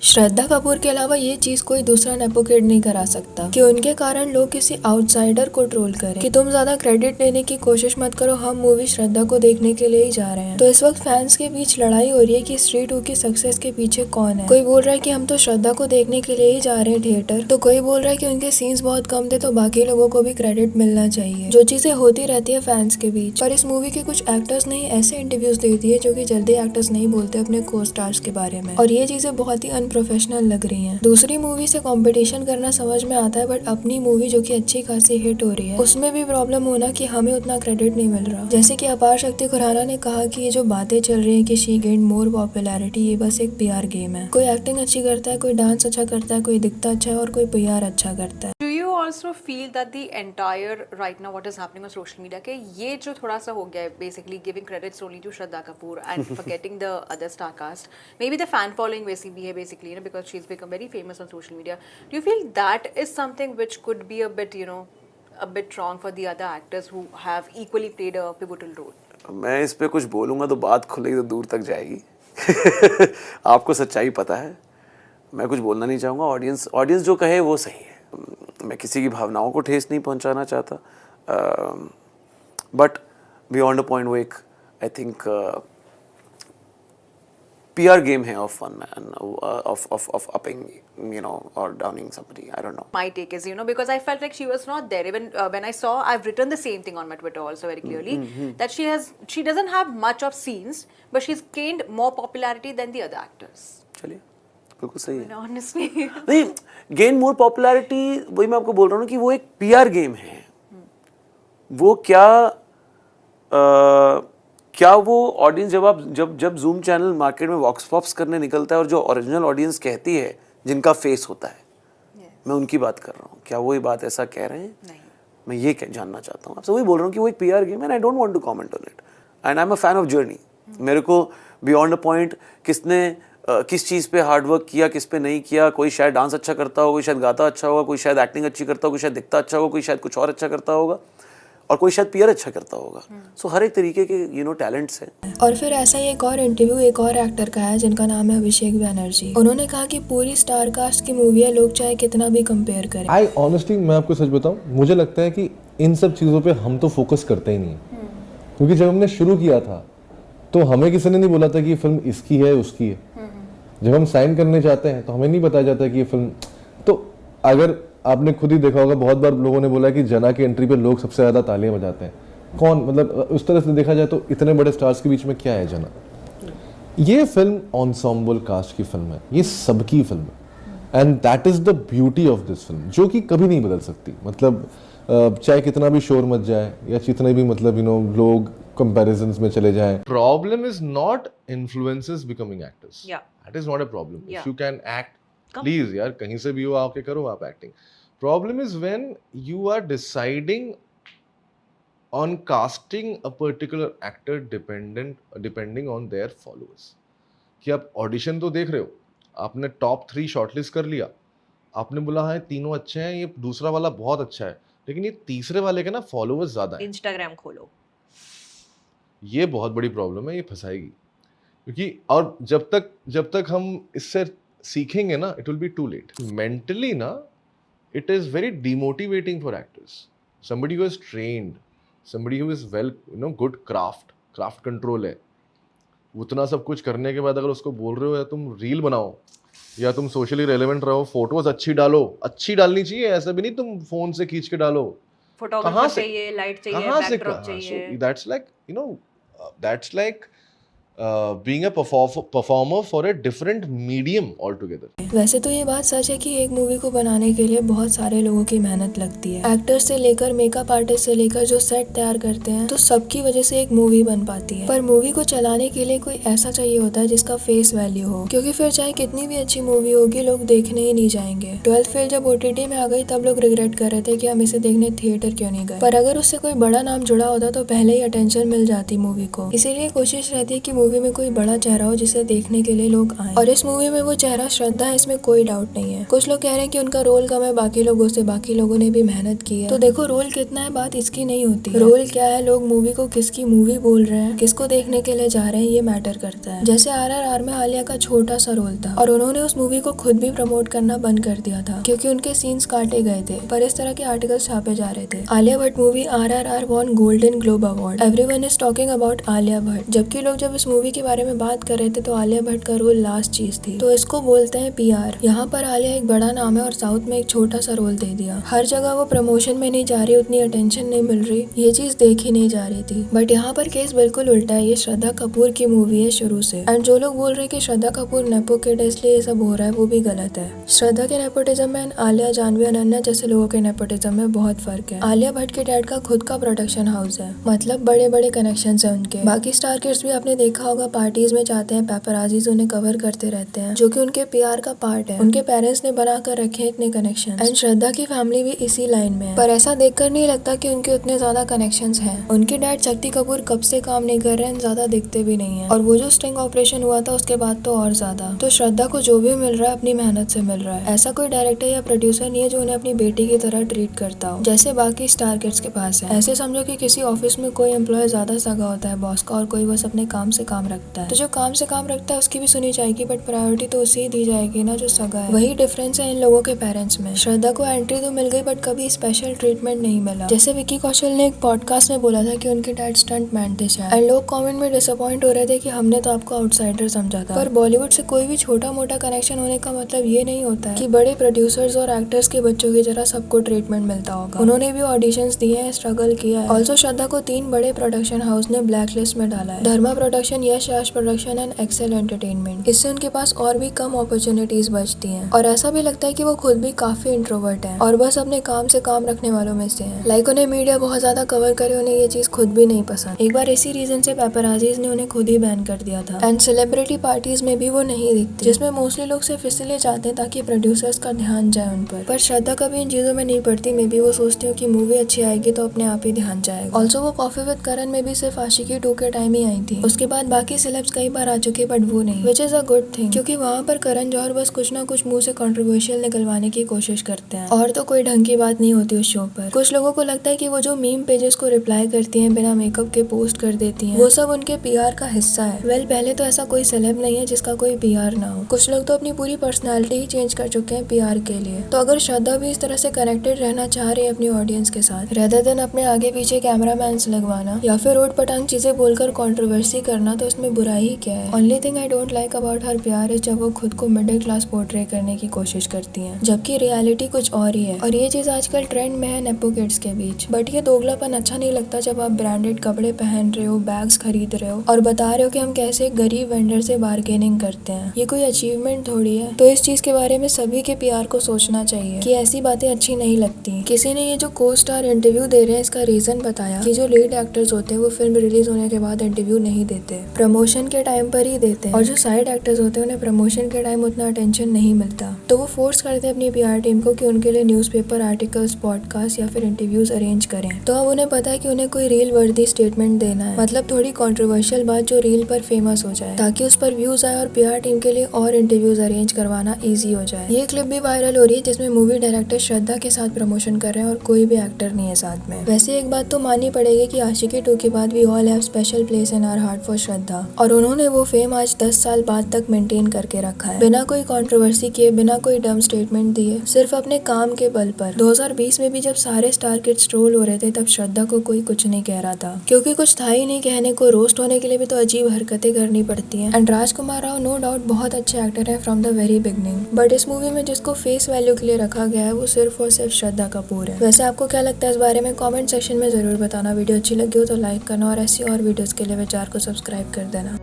श्रद्धा कपूर के अलावा ये चीज कोई दूसरा नेपो किड नहीं करा सकता कि उनके कारण लोग किसी आउटसाइडर को ट्रोल करें कि तुम ज्यादा क्रेडिट लेने की कोशिश मत करो, हम मूवी श्रद्धा को देखने के लिए ही जा रहे हैं। तो इस वक्त फैंस के बीच लड़ाई हो रही है कि स्त्री 2 की सक्सेस के पीछे कौन है। कोई बोल रहा है कि हम तो श्रद्धा को देखने के लिए ही जा रहे हैं थिएटर, तो कोई बोल रहा है कि उनके सीन्स बहुत कम थे तो बाकी लोगों को भी क्रेडिट मिलना चाहिए। जो चीजें होती रहती है फैंस के बीच। पर इस मूवी के कुछ एक्टर्स ने ऐसे इंटरव्यूज दे दिए जो कि जल्दी एक्टर्स नहीं बोलते अपने को स्टार्स के बारे में, और ये चीजें बहुत ही अनप्रोफेशनल लग रही हैं। दूसरी मूवी से कंपटीशन करना समझ में आता है, बट अपनी मूवी जो कि अच्छी खासी हिट हो रही है उसमें भी प्रॉब्लम होना कि हमें उतना क्रेडिट नहीं मिल रहा। जैसे कि अपार शक्ति खुराना ने कहा कि ये जो बातें चल रही है कि शी गेन्ड मोर पॉपुलैरिटी, ये बस एक पीआर गेम है। कोई एक्टिंग अच्छी करता है, कोई डांस अच्छा करता है, कोई दिखता अच्छा है और कोई पीआर अच्छा करता है। Do you also feel that the entire right now what is happening on social media के ये जो थोड़ा सा हो गया है basically giving credits only to Shraddha Kapoor and forgetting the other star cast, maybe the fan following वैसी भी है basically, you know, because she's become very famous on social media. Do you feel that is something which could be a bit, you know, a bit wrong for the other actors who have equally played a pivotal role? मैं इस पे कुछ बोलूँगा तो बात खुलेगी तो दूर तक जाएगी। आपको सच्चाई पता है, मैं कुछ बोलना नहीं चाहूँगा। ऑडियंस जो कहे वो सही है। मैं किसी की भावनाओं को ठेस नहीं पहुंचाना चाहता, बट बियॉन्ड अ पॉइंट वो एक आई थिंक पीआर गेम है of one man, of upping, you know, or downing somebody. I don't know. My take is, you know, because I felt like she was not there. Even when I saw, I've written the same thing on my Twitter also very clearly, that she doesn't have much of scenes, but she's gained more popularity than the other actors. चलिए, बिल्कुल सही है। Honestly. नहीं, gain more popularity, वही मैं आपको बोल रहा हूँ कि वो एक पीआर गेम है। वो क्या वो ऑडियंस जब जूम चैनल मार्केट में वॉक्स पॉप्स करने निकलता है और जो ओरिजिनल ऑडियंस कहती है, जिनका फेस होता है, मैं उनकी बात कर रहा हूँ, क्या वो ये बात ऐसा कह रहे हैं? नहीं। मैं ये जानना चाहता हूँ आपसे, वही बोल रहा हूँ कि वो एक पीआर गेम है, I don't want to comment on it and I am a fan of journey. मेरे को बियॉन्ड अ पॉइंट किसने किस चीज़ पे हार्ड वर्क किया, किस पे नहीं किया, कोई शायद डांस अच्छा करता होगा, कोई शायद गाता अच्छा होगा, कोई शायद एक्टिंग अच्छी करता होगा, कोई शायद दिखता अच्छा होगा, कोई शायद कुछ और अच्छा करता होगा, और कोई शायद पीआर अच्छा करता होगा। सो हर एक तरीके के यू नो टैलेंट्स हैं। और फिर ऐसा ही एक और इंटरव्यू एक और एक्टर का है जिनका नाम है अभिषेक बैनर्जी। उन्होंने कहा कि पूरी स्टार कास्ट की मूवी है, लोग चाहे कितना भी कंपेयर करें। आई ऑनेस्टली मैं आपको सच बताऊं, मुझे लगता है कि इन सब चीज़ों पे हम तो फोकस करते ही नहीं, क्योंकि जब हमने शुरू किया था तो हमें किसी ने नहीं बोला था कि ये फिल्म इसकी है उसकी है। जब हम साइन करने जाते हैं तो हमें नहीं बताया जाता कि ये फिल्म, तो अगर आपने खुद ही देखा होगा, बहुत बार लोगों ने बोला कि जना की एंट्री पे लोग सबसे ज़्यादा तालियां बजाते हैं। कौन, मतलब उस तरह से देखा जाए तो इतने बड़े स्टार्स के बीच में क्या है जना? ये फिल्म एंसेम्बल कास्ट की फिल्म है, ये सबकी फिल्म है, and that is the beauty of this film, जो कि कभी नहीं बदल सकती। मतलब चाहे कितना भी शोर मच जाए या जितने भी मतलब यू नो लोग कंपैरिजंस में चले जाएं, problem is not influencers becoming actors, that is not a problem. If you can act, please यार कहीं से भी हो आके करो आप acting. Problem is when you are deciding on casting a particular actor depending on their followers। कि आप ऑडिशन तो देख रहे हो, आपने टॉप 3 शॉर्टलिस्ट कर लिया, आपने बोला है तीनों अच्छे हैं, ये दूसरा वाला बहुत अच्छा है, लेकिन ये तीसरे वाले के ना फॉलोअर्स ज्यादा हैं, Instagram खोलो। ये बहुत बड़ी प्रॉब्लम है, ये फंसाएगी। क्योंकि और जब तक हम इससे सीखेंगे ना, it will be too late. Mentally ना it is very demotivating for actors. Somebody who is trained, somebody who is well, you know, good craft control है, उतना सब कुछ करने के बाद अगर उसको बोल रहे हो या तुम रील बनाओ या तुम सोशली रेलेवेंट रहो, फोटोज अच्छी डालो, अच्छी डालनी चाहिए, ऐसा भी नहीं तुम फोन से खींच के डालो, फोटोग्राफर चाहिए, लाइट चाहिए, बैकड्रॉप चाहिए। That's like you know, that's like being a performer for a different medium altogether। वैसे तो ये बात सच है कि एक मूवी को बनाने के लिए बहुत सारे लोगों की मेहनत लगती है। एक्टर्स से लेकर मेकअप आर्टिस्ट से लेकर जो सेट तैयार करते हैं, तो सबकी वजह से एक मूवी बन पाती है। पर मूवी को चलाने के लिए कोई ऐसा चाहिए होता है जिसका फेस वैल्यू हो, क्योंकि फिर चाहे कितनी भी अच्छी मूवी होगी, लोग देखने ही नहीं जाएंगे। 12th फेल जब OTT में आ गई तब लोग रिग्रेट कर रहे थे कि हम इसे देखने थिएटर क्यों नहीं गए, पर अगर उससे कोई बड़ा नाम जुड़ा होता तो पहले ही अटेंशन मिल जाती मूवी को। इसीलिए कोशिश रहती है कि मूवी में कोई बड़ा चेहरा हो जिसे देखने के लिए लोग आए, और इस मूवी में वो चेहरा श्रद्धा है, इसमें कोई डाउट नहीं है। कुछ लोग कह रहे हैं कि उनका रोल कम है बाकी लोगों से, बाकी लोगों ने भी मेहनत की है। तो देखो रोल कितना है बात इसकी नहीं होती, रोल क्या है, लोग मूवी को किसकी मूवी बोल रहे हैं, किसको देखने के लिए जा रहे हैं, ये मैटर करता है। जैसे RRR में आलिया का छोटा सा रोल था और उन्होंने उस मूवी को खुद भी प्रमोट करना बंद कर दिया था क्योंकि उनके सीन्स काटे गए थे, पर इस तरह के आर्टिकल्स छापे जा रहे थे। Alia Bhatt movie RRR won golden globe award, everyone is talking about Alia Bhatt. जबकि लोग जब इस मूवी के बारे में बात कर रहे थे तो आलिया भट्ट का रोल लास्ट चीज थी। तो इसको बोलते हैं PR। यहाँ पर आलिया एक बड़ा नाम है और साउथ में एक छोटा सा रोल दे दिया। हर जगह वो प्रमोशन में नहीं जा रही, उतनी अटेंशन नहीं मिल रही, ये चीज देखी नहीं जा रही थी। बट यहाँ पर केस बिल्कुल उल्टा है, ये श्रद्धा कपूर की मूवी है शुरू से। एंड जो लोग बोल रहे हैं कि श्रद्धा कपूर नेपो किड है इसलिए ये सब हो रहा है, वो भी गलत है। श्रद्धा के नेपोटिज्म में आलिया, जानवी, अनन्या जैसे लोगों के नेपोटिज्म में बहुत फर्क है। आलिया भट्ट के डैड का खुद का प्रोडक्शन हाउस है, मतलब बड़े बड़े कनेक्शन है उनके। बाकी स्टार किड्स भी आपने देखा होगा पार्टीज में जाते हैं, पेपराजीज उन्हें कवर करते रहते हैं, जो कि उनके PR का पार्ट है। उनके पेरेंट्स ने बना कर रखे हैं इतने कनेक्शन, एंड श्रद्धा की फैमिली भी इसी लाइन में है। पर ऐसा देखकर नहीं लगता कि उनके उतने ज्यादा कनेक्शंस हैं। उनके डैड शक्ति कपूर कब से काम नहीं कर रहे हैं, ज्यादा दिखते भी नहीं है, और वो जो स्टिंग ऑपरेशन हुआ था उसके बाद तो और ज्यादा। तो श्रद्धा को जो भी मिल रहा है अपनी मेहनत से मिल रहा है। ऐसा कोई डायरेक्टर या प्रोड्यूसर नहीं है जो उन्हें अपनी बेटी की तरह ट्रीट करता हो जैसे बाकी स्टार किड्स के पास है। ऐसे समझो कि किसी ऑफिस में कोई एम्प्लॉय ज्यादा सगा होता है बॉस का और कोई बस अपने काम से काम रखता है। तो जो काम से काम रखता है उसकी भी सुनी जाएगी, बट प्रायोरिटी तो उसे ही दी जाएगी ना जो सगा है। वही डिफरेंस है इन लोगों के पेरेंट्स में। श्रद्धा को एंट्री तो मिल गई बट कभी स्पेशल ट्रीटमेंट नहीं मिला। जैसे विकी कौशल ने एक पॉडकास्ट में बोला था कि उनके डैड स्टंट मैन थे शायद, एंड लोग कमेंट में डिसअपॉइंट हो रहे थे कि हमने तो आपको आउटसाइडर समझा था। पर बॉलीवुड से कोई भी छोटा मोटा कनेक्शन होने का मतलब ये नहीं होता है कि बड़े प्रोड्यूसर्स और एक्टर्स के बच्चों की तरह सबको ट्रीटमेंट मिलता होगा। उन्होंने भी ऑडिशंस दिए हैं, स्ट्रगल किया है। ऑल्सो श्रद्धा को 3 बड़े प्रोडक्शन हाउस ने ब्लैक लिस्ट में डाला है, Dharma production, Yash Raj production and Excel entertainment. इससे उनके पास और भी कम अपॉर्चुनिटीज बचती हैं, और ऐसा भी लगता है कि वो खुद भी काफी इंट्रोवर्ट है और बस अपने काम से काम रखने वालों में से है। लाइक उन्हें मीडिया बहुत ज्यादा कवर करे, उन्हें ये चीज खुद भी नहीं पसंद। एक बार इसी रीजन से पेपराजीज ने उन्हें खुद ही बैन कर दिया था। एंड सेलिब्रिटी पार्टीज में भी वो नहीं दिखती, जिसमें मोस्टली लोग सिर्फ इसलिए जाते हैं ताकि प्रोड्यूसर्स का ध्यान जाए उन पर श्रद्धा कभी इन चीजों में नहीं पड़ती। मे बी वो सोचती हो कि मूवी अच्छी आएगी तो अपने आप ही ध्यान जाएगा। ऑल्सो वो कॉफी विद करण में भी सिर्फ आशिकी 2 के टाइम ही आई थी, उसके बाद बाकी सेलेब्स कई बार आ चुके बट वो नहीं, which is a good thing, क्योंकि वहाँ पर करण जौहर बस कुछ ना कुछ मुंह से कंट्रोवर्शियल निकलवाने की कोशिश करते हैं और तो कोई ढंग की बात नहीं होती उस शो पर। कुछ लोगों को लगता है कि वो जो मीम पेजेस को रिप्लाई करती हैं, बिना मेकअप के पोस्ट कर देती हैं, वो सब उनके PR का हिस्सा है। वेल पहले तो ऐसा कोई सेलेब नहीं है जिसका कोई PR ना हो। कुछ लोग तो अपनी पूरी पर्सनैलिटी ही चेंज कर चुके हैं PR के लिए। तो अगर श्रद्धा भी इस तरह से कनेक्टेड रहना चाह रही है अपनी ऑडियंस के साथ, रेदर देन अपने आगे पीछे कैमरामैन लगवाना या फिर रोड पटांग चीजें बोलकर कंट्रोवर्सी करना, तो इसमें बुराई ही क्या है। Only thing I don't like about her PR is जब वो खुद को मिडिल क्लास पोर्ट्रे करने की कोशिश करती हैं, जबकि रियलिटी कुछ और ही है। और ये चीज आजकल ट्रेंड में है नेपो किड्स के बीच। बट ये दोगलापन अच्छा नहीं लगता जब आप ब्रांडेड कपड़े पहन रहे हो, बैग्स खरीद रहे हो और बता रहे हो कि हम कैसे एक गरीब वेंडर से बार्गेनिंग करते हैं। ये कोई अचीवमेंट थोड़ी है। तो इस चीज के बारे में सभी के PR को सोचना चाहिए कि ऐसी बातें अच्छी नहीं लगती। किसी ने ये जो को स्टार इंटरव्यू दे रहे हैं इसका रीजन बताया कि जो लीड एक्टर्स होते हैं वो फिल्म रिलीज होने के बाद इंटरव्यू नहीं देते, प्रमोशन के टाइम पर ही देते हैं, और जो साइड एक्टर्स होते हैं उन्हें प्रमोशन के टाइम उतना अटेंशन नहीं मिलता। तो वो फोर्स करते हैं अपनी PR टीम को कि उनके लिए न्यूज़पेपर आर्टिकल्स, पॉडकास्ट या फिर इंटरव्यूज अरेंज करें। तो अब उन्हें पता है कि उन्हें कोई रील वर्दी स्टेटमेंट देना है, मतलब थोड़ी कंट्रोवर्शियल बात जो रील पर फेमस हो जाए, ताकि उस पर व्यूज आए और PR टीम के लिए और इंटरव्यूज अरेंज करवाना ईजी हो जाए। ये क्लिप भी वायरल हो रही है जिसमें मूवी डायरेक्टर श्रद्धा के साथ प्रमोशन कर रहे हैं और कोई भी एक्टर नहीं है साथ में। वैसे एक बात तो माननी पड़ेगी कि आशिकी 2 के बाद we all have special place in our heart for Shraddha, और उन्होंने वो फेम आज 10 साल बाद तक मेंटेन करके रखा है, बिना कोई कंट्रोवर्सी किए, बिना कोई डम स्टेटमेंट दिए, सिर्फ अपने काम के बल पर। 2020 में भी जब सारे स्टार किड्स ट्रोल हो रहे थे तब श्रद्धा को कोई कुछ नहीं कह रहा था, क्योंकि कुछ था ही नहीं कहने को। रोस्ट होने के लिए भी तो अजीब हरकतें करनी पड़ती हैं। And Rajkummar Rao no doubt बहुत अच्छे एक्टर हैं from the very beginning, but इस मूवी में जिसको फेस वैल्यू के लिए रखा गया है वो सिर्फ और सिर्फ श्रद्धा कपूर है। वैसे आपको क्या लगता है इस बारे में कमेंट सेक्शन में जरूर बताना। वीडियो अच्छी लगी हो तो लाइक करना और ऐसी और वीडियोस के लिए विचार को सब्सक्राइब कर देना।